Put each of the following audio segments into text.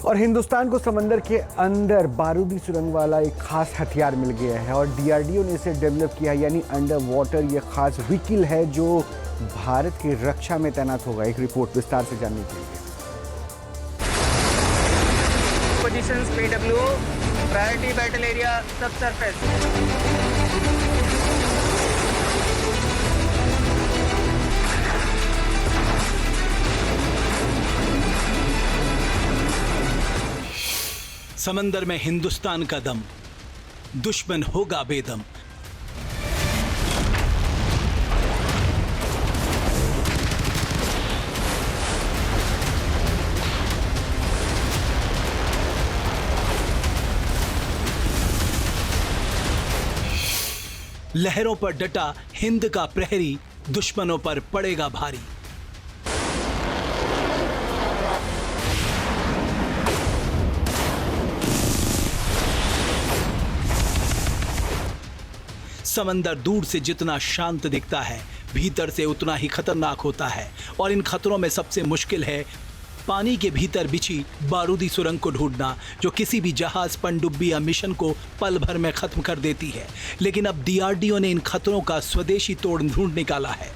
और हिंदुस्तान को समंदर के अंदर बारूदी सुरंग वाला एक खास हथियार मिल गया है और डीआरडीओ ने इसे डेवलप किया, यानी अंडर वाटर ये खास व्हीकल है जो भारत की रक्षा में तैनात होगा। एक रिपोर्ट विस्तार से जानने के लिए। Positions PW, priority battle area, सब सरफेस। समंदर में हिंदुस्तान का दम, दुश्मन होगा बेदम। लहरों पर डटा हिंद का प्रहरी, दुश्मनों पर पड़ेगा भारी। समंदर दूर से जितना शांत दिखता है, भीतर से उतना ही खतरनाक होता है और इन खतरों में सबसे मुश्किल है पानी के भीतर बिछी बारूदी सुरंग को ढूंढना, जो किसी भी जहाज, पनडुब्बी या मिशन को पल भर में खत्म कर देती है। लेकिन अब डीआरडीओ ने इन खतरों का स्वदेशी तोड़ ढूंढ निकाला है।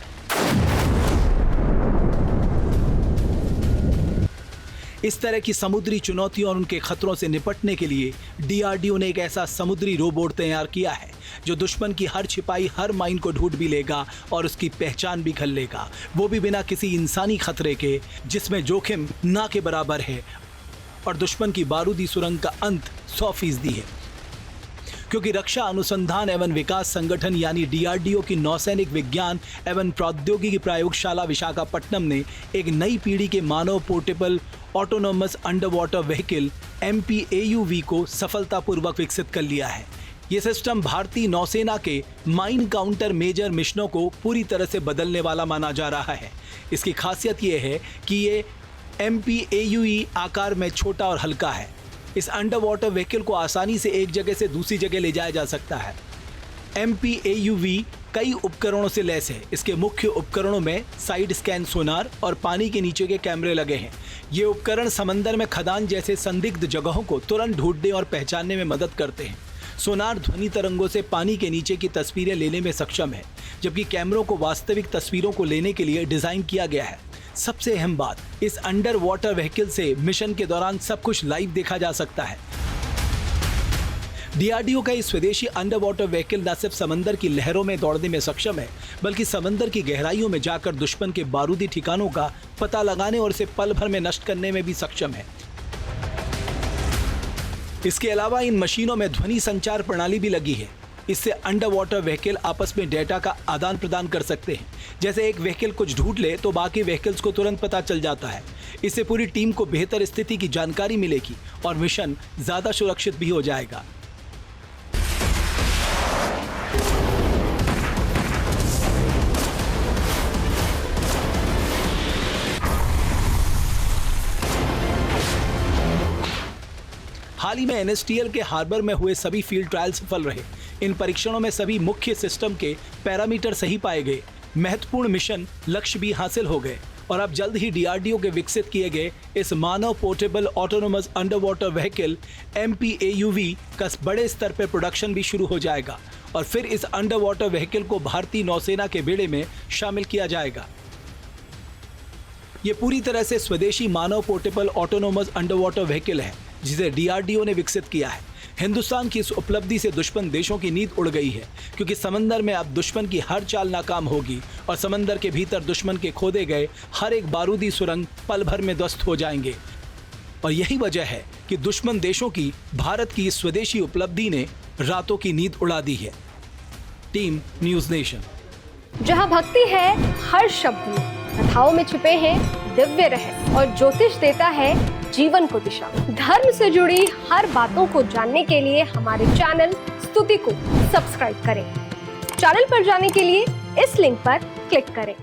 इस तरह की समुद्री चुनौतियों और उनके खतरों से निपटने के लिए डीआरडीओ ने एक ऐसा समुद्री रोबोट तैयार किया है जो दुश्मन की हर छिपाई, हर माइन को ढूंढ भी लेगा और उसकी पहचान भी कर लेगा, वो भी बिना किसी इंसानी खतरे के, जिसमें जोखिम ना के बराबर है। और दुश्मन की बारूदी सुरंग का अंत 100% है, क्योंकि रक्षा अनुसंधान एवं विकास संगठन यानी डीआरडीओ की नौसैनिक विज्ञान एवं प्रौद्योगिकी प्रयोगशाला विशाखापट्टनम ने एक नई पीढ़ी के मानव portable autonomous underwater vehicle MPAUV को सफलतापूर्वक विकसित कर लिया है। ये सिस्टम भारतीय नौसेना के माइन काउंटर मेजर मिशनों को पूरी तरह से बदलने वाला माना जा रहा है। इसकी खासियत ये है कि ये MPAUV आकार में छोटा और हल्का है। इस अंडर वाटर व्हीकल को आसानी से एक जगह से दूसरी जगह ले जाया जा सकता है। MPAUV कई उपकरणों से लैस है। इसके मुख्य उपकरणों में साइड स्कैन सोनार और पानी के नीचे के कैमरे लगे हैं। ये उपकरण समंदर में खदान जैसे संदिग्ध जगहों को तुरंत ढूंढने और पहचानने में मदद करते हैं। सोनार ध्वनि तरंगों से पानी के नीचे की तस्वीरें लेने में सक्षम है, जबकि कैमरों को वास्तविक तस्वीरों को लेने के लिए डिजाइन किया गया है। सबसे अहम बात, इस अंडर वाटर व्हीकल से मिशन के दौरान सब कुछ लाइव देखा जा सकता है। डीआरडीओ का इस स्वदेशी अंडर वाटर व्हीकल न सिर्फ समंदर की लहरों में दौड़ने में सक्षम है, बल्कि समंदर की गहराइयों में जाकर दुश्मन के बारूदी ठिकानों का पता लगाने और इसे पल भर में नष्ट करने में भी सक्षम है। इसके अलावा इन मशीनों में ध्वनि संचार प्रणाली भी लगी है। इससे अंडर वाटर व्हीकल आपस में डेटा का आदान प्रदान कर सकते हैं। जैसे एक व्हीकल कुछ ढूंढ ले तो बाकी व्हीकल्स को तुरंत पता चल जाता है। इससे पूरी टीम को बेहतर स्थिति की जानकारी मिलेगी और मिशन ज्यादा सुरक्षित भी हो जाएगा। हाल ही में NSTL के हार्बर में हुए सभी फील्ड ट्रायल सफल रहे। इन परीक्षणों में सभी मुख्य सिस्टम के पैरामीटर सही पाए गए। महत्वपूर्ण मिशन लक्ष्य भी हासिल हो गए और अब जल्द ही डीआरडीओ के विकसित किए गए इस मानव portable autonomous underwater vehicle MPAUV का बड़े स्तर पर प्रोडक्शन भी शुरू हो जाएगा और फिर इस अंडर वाटर व्हीकल को भारतीय नौसेना के बेड़े में शामिल किया जाएगा। ये पूरी तरह से स्वदेशी मानव portable autonomous underwater vehicle है, जिसे डीआरडीओ ने विकसित किया है। हिंदुस्तान की इस उपलब्धि से दुश्मन देशों की नींद उड़ गई है, क्योंकि समंदर में अब दुश्मन की हर चाल नाकाम होगी और समंदर के भीतर दुश्मन के खोदे गए हर एक बारूदी सुरंग पल भर में ध्वस्त हो जाएंगे। और यही वजह है कि दुश्मन देशों की भारत की इस स्वदेशी उपलब्धि ने रातों की नींद उड़ा दी है। Team news nation. जहां भक्ति है हर शब्द में, कथाओं में छुपे हैं दिव्य रहस्य और ज्योतिष देता है जीवन को दिशा। धर्म से जुड़ी हर बातों को जानने के लिए हमारे चैनल स्तुति को सब्सक्राइब करें। चैनल पर जाने के लिए इस लिंक पर क्लिक करें।